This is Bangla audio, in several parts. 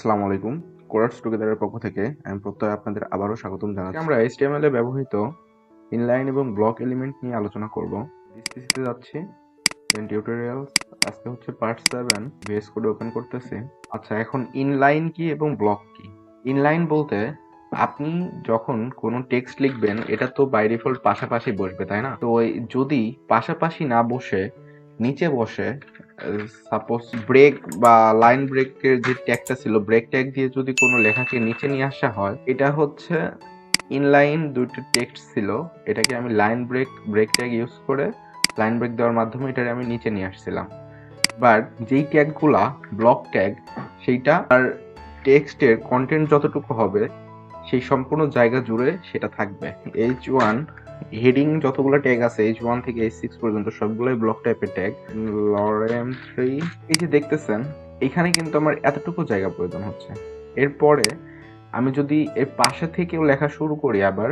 আসসালামু আলাইকুম। কোডার্স টুগেদারের পক্ষ থেকে আমি প্রত্যয় আপনাদের আবারও স্বাগতম জানাচ্ছি। আমরা HTML এ ব্যবহৃত ইনলাইন এবং ব্লক এলিমেন্ট নিয়ে আলোচনা করব। ডিসপিসিতে যাচ্ছি, দেন টিউটোরিয়ালস। আজকে হচ্ছে পার্ট 7। VS কোড ওপেন করতেছি। আচ্ছা, এখন ইনলাইন কি এবং ব্লক কি? ইনলাইন বলতে আপনি যখন কোনো টেক্সট লিখবেন এটা তো বাই ডিফল্ট পাশাপাশি বসবে, তাই না? তো যদি পাশাপাশি না বসে নিচে বসে, সাপোজ ব্রেক বা লাইন ব্রেকের যে ট্যাগটা ছিল, ব্রেক ট্যাগ দিয়ে যদি কোনো লেখাকে নিচে নিয়ে আসা হয়, এটা হচ্ছে ইনলাইন। দুইটা টেক্সট ছিল, এটাকে আমি লাইন ব্রেক ট্যাগ ইউজ করে লাইন ব্রেক দেওয়ার মাধ্যমে এটাকে আমি নিচে নিয়ে আসছিলাম। বাট যেই ট্যাগগুলা ব্লক ট্যাগ, সেইটা আর টেক্সটের কন্টেন্ট যতটুকু হবে সেই সম্পূর্ণ জায়গা জুড়ে সেটা থাকবে। H1 হেডিং যতগুলো ট্যাগ আছে H1 থেকে H6 পর্যন্ত সবগুলোই ব্লক টাইপের ট্যাগ। lorem3 এই যে দেখতেছেন, এখানে কিন্তু আমার এতটুকু জায়গা প্রয়োজন হচ্ছে। এরপরে আমি যদি এর পাশে থেকেও লেখা শুরু করি আবার,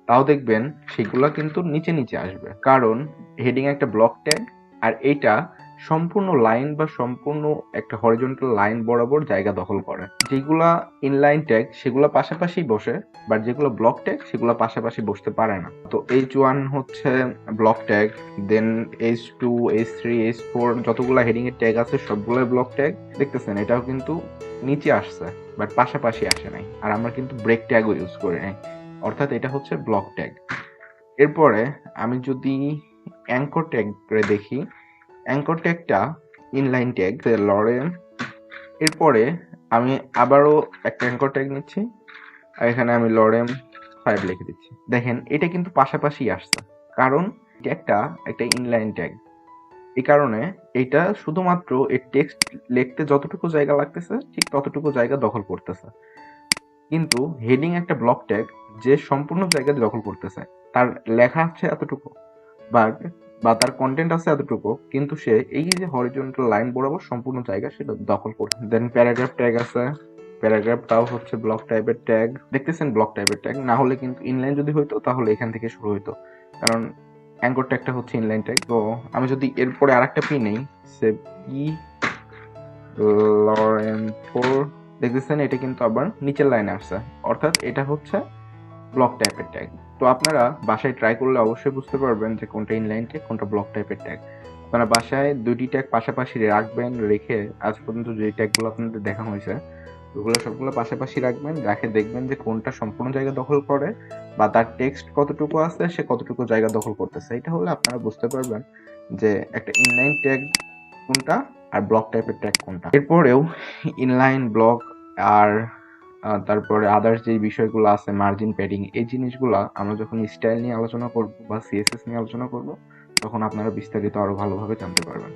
তাও দেখবেন সেগুলা কিন্তু নিচে নিচে আসবে, কারণ হেডিং একটা ব্লক ট্যাগ আর এইটা সম্পূর্ণ লাইন বা সম্পূর্ণ একটা হরিজন্টাল লাইন বরাবর জায়গা দখল করে। যেগুলা ইনলাইন ট্যাগ সেগুলো পাশাপাশি বসে, বাট যেগুলো ব্লক ট্যাগ সেগুলো পাশাপাশি বসতে পারে না। তো H1 হচ্ছে ব্লক ট্যাগ, দেন H2, H3, H4 যতগুলো হেডিং এর ট্যাগ আছে সবগুলোই ব্লক ট্যাগ। দেখতেছেন এটাও কিন্তু নিচে আসছে, বাট পাশাপাশি আসে নাই। আর আমরা কিন্তু ব্রেক ট্যাগও ইউজ করি নাই, অর্থাৎ এটা হচ্ছে ব্লক ট্যাগ। এরপরে আমি যদি অ্যাঙ্কর ট্যাগ দেখি, অ্যাঙ্কর ট্যাগটা ইনলাইন ট্যাগ লরেম। এরপরে আমি আবারও একটা অ্যাঙ্কর ট্যাগ নিচ্ছি আর এখানে আমি লরেম 5 লিখে দিচ্ছি। দেখেন এটা কিন্তু পাশাপাশি আসছে, কারণ ট্যাগটা একটা ইনলাইন ট্যাগ। এই কারণে এটা শুধুমাত্র এই টেক্সট লিখতে যতটুকু জায়গা লাগতেছে ঠিক ততটুকু জায়গা দখল করতেছে। কিন্তু হেডিং একটা ব্লক ট্যাগ যে সম্পূর্ণ জায়গা দখল করতেছে, তার লেখা আছে এতটুকু বা তার কন্টেন্ট আছে এতটুকু, কিন্তু সে এই যে হরিজন্টাল লাইন বরাবর সম্পূর্ণ জায়গা সেটা দখল করছে। দেন প্যারাগ্রাফ ট্যাগ আছে, প্যারাগ্রাফটাও হচ্ছে ব্লক টাইপের ট্যাগ। দেখতেছেন ব্লক টাইপের ট্যাগ, না হলে কিন্তু ইনলাইন যদি হইতো তাহলে এখান থেকে শুরু হইতো, কারণ অ্যাঙ্কর ট্যাগটা হচ্ছে ইনলাইন ট্যাগ। তো আমি যদি এরপরে আরেকটা পি নেই, সে পি lorem4, দেখতেছেন এটা কিন্তু আবার নিচের লাইনে আসছে, অর্থাৎ এটা হচ্ছে ব্লক টাইপের ট্যাগ। তো আপনারা বাসায় ট্রাই করলে অবশ্যই বুঝতে পারবেন যে কোনটা ইনলাইন ট্যাগ কোনটা ব্লক টাইপের ট্যাগ। আপনারা বাসায় দুইটি ট্যাগ পাশাপাশি রাখবেন, রেখে আজ পর্যন্ত যে ট্যাগগুলো আপনাদের দেখা হয়েছে ওগুলো সবগুলো পাশাপাশি রাখবেন, রাখে দেখবেন যে কোনটা সম্পূর্ণ জায়গা দখল করে বা তার টেক্সট কতটুকু আছে সে কতটুকু জায়গা দখল করতেছে। এটা হলে আপনারা বুঝতে পারবেন যে একটা ইনলাইন ট্যাগ কোনটা আর ব্লক টাইপের ট্যাগ কোনটা। এরপরেও ইনলাইন ব্লক আর তারপরে আদার্স যে বিষয়গুলো আছে, মার্জিন প্যাডিং, এই জিনিসগুলো আমরা যখন স্টাইল নিয়ে আলোচনা করব বা সিএসএস নিয়ে আলোচনা করব তখন আপনারা বিস্তারিত আরো ভালোভাবে জানতে পারবেন।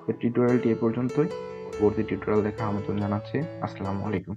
তো টিউটোরিয়ালটি এ পর্যন্তই। পরবর্তী টিউটোরিয়াল দেখার আমন্ত্রণ জানাচ্ছি। আসসালামু আলাইকুম।